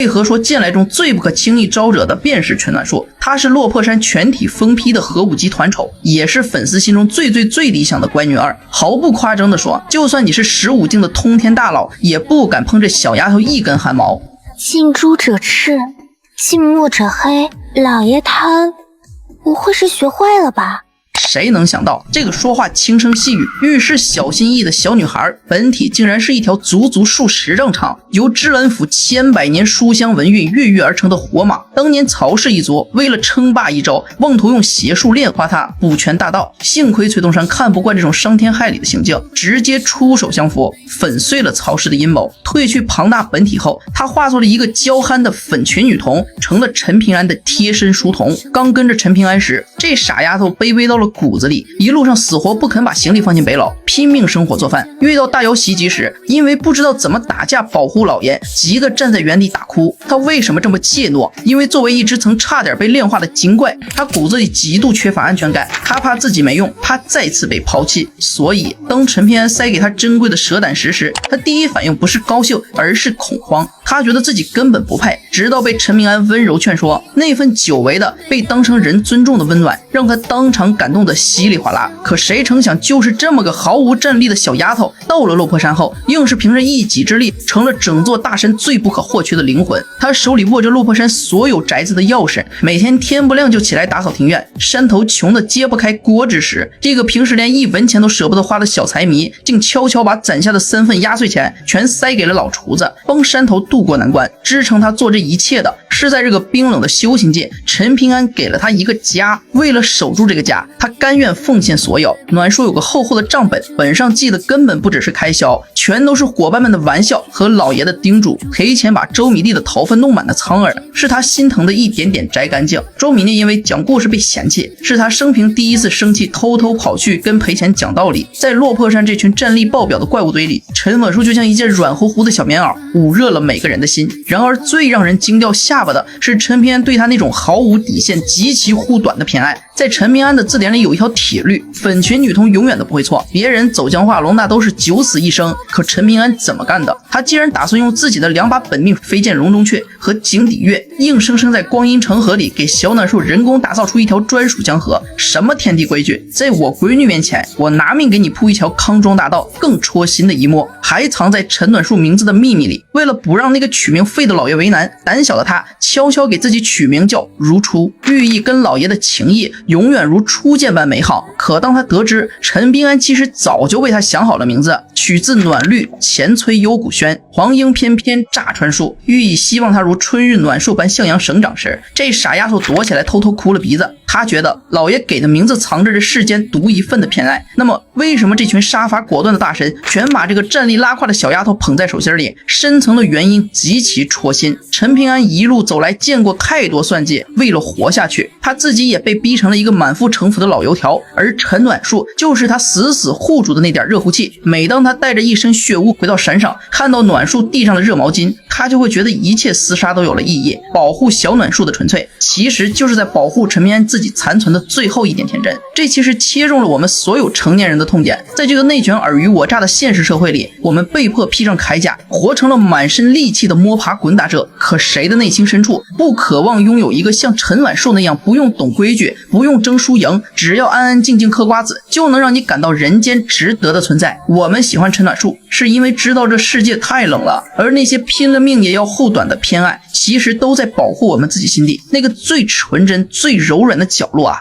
为何说剑来中最不可轻易招惹的便是陈暖树？她是落魄山全体疯批的核武级团宠，也是粉丝心中最理想的乖女儿。毫不夸张的说，就算你是15境的通天大佬，也不敢碰这小丫头一根汗毛。近朱者赤，近墨者黑，老爷他不会是学坏了吧？谁能想到，这个说话轻声细语、遇事小心翼翼的小女孩，本体竟然是一条足足数10丈长、由芝兰府千百年书香文运孕育而成的活马。当年曹氏一族为了称霸一州，妄图用邪术炼化它，补全大道。幸亏崔东山看不惯这种伤天害理的行径，直接出手相扶，粉碎了曹氏的阴谋。褪去庞大本体后，他化作了一个娇憨的粉裙女童，成了陈平安的贴身书童。刚跟着陈平安时，这傻丫头卑微到了骨子里，一路上死活不肯把行李放进北老，拼命生火做饭。遇到大妖袭击时，因为不知道怎么打架保护老爷，急得站在原地大哭。他为什么这么怯懦？因为作为一只曾差点被炼化的精怪，他骨子里极度缺乏安全感，他怕自己没用，怕再次被抛弃。所以当陈平安塞给他珍贵的蛇胆石时，他第一反应不是高兴，而是恐慌。他觉得自己根本不配，直到被陈平安温柔劝说，那份久违的被当成人尊重的温暖，让他当场感动得稀里哗啦。可谁成想，就是这么个毫无战力的小丫头，到了落魄山后，硬是凭着一己之力，成了整座大山最不可或缺的灵魂。他手里握着落魄山所有宅子的钥匙，每天天不亮就起来打扫庭院。山头穷得揭不开锅之时，这个平时连1文钱都舍不得花的小财迷，竟悄悄把攒下的3份压岁钱全塞给了老厨子，帮山头渡过难关。支撑他做这一切的是在这个冰冷的修行界，陈平安给了他一个家。为了守住这个家，他甘愿奉献所有。暖树有个厚厚的账本，本上记的根本不只是开销，全都是伙伴们的玩笑和老爷的叮嘱。赔钱把周米粒的桃粪弄满的苍耳，是他心疼的一点点摘干净。周米粒因为讲故事被嫌弃，是他生平第一次生气，偷偷跑去跟赔钱讲道理。在落魄山这群战力爆表的怪物堆里，陈暖树就像一件软乎乎的小棉袄，捂热了每个人的心。然而最让人惊掉下巴的是陈平安对他那种毫无底线、极其护短的偏爱。在陈平安的字典里有一条铁律，粉裙女童永远都不会错。别人走江化龙那都是九死一生，可陈平安怎么干的？他既然打算用自己的2把本命飞剑笼中雀和井底月，硬生生在光阴成河里给小暖树人工打造出一条专属江河。什么天地规矩，在我闺女面前，我拿命给你铺一条康庄大道。更戳心的一幕还藏在陈暖树名字的秘密里。为了不让那个取名废的老爷为难，胆小的他悄悄给自己取名叫如初，寓意跟老爷的情谊永远如初见般美好。可当他得知陈平安其实早就为他想好了名字，取自暖绿前催幽谷轩，黄莺翩翩乍穿树，寓意希望他如春日暖树般向阳生长时，这傻丫头躲起来偷偷哭了鼻子。他觉得老爷给的名字藏着这世间独一份的偏爱。那么为什么这群杀伐果断的大神全把这个战力拉胯的小丫头捧在手心里？深层的原因极其戳心。陈平安一路走来见过太多算计，为了活下去，他自己也被逼成了一个满腹城府的老油条，而陈暖树就是他死死护住的那点热乎气。每当他带着一身血污回到山上，看到暖树地上的热毛巾，他就会觉得一切厮杀都有了意义。保护小暖树的纯粹，其实就是在保护陈平安自己残存的最后一点天真。这其实切中了我们所有成年人的痛点。在这个内卷尔虞我诈的现实社会里，我们被迫披上铠甲，活成了满身戾气的摸爬滚打者。可谁的内心深处不渴望拥有一个像陈暖树那样不用懂规矩，不用争输赢，只要安安静静嗑瓜子就能让你感到人间值得的存在？我们喜欢陈暖树是因为知道这世界太冷了，而那些拼了命也要护短的偏爱，其实都在保护我们自己心底那个最纯真最柔软的角落啊。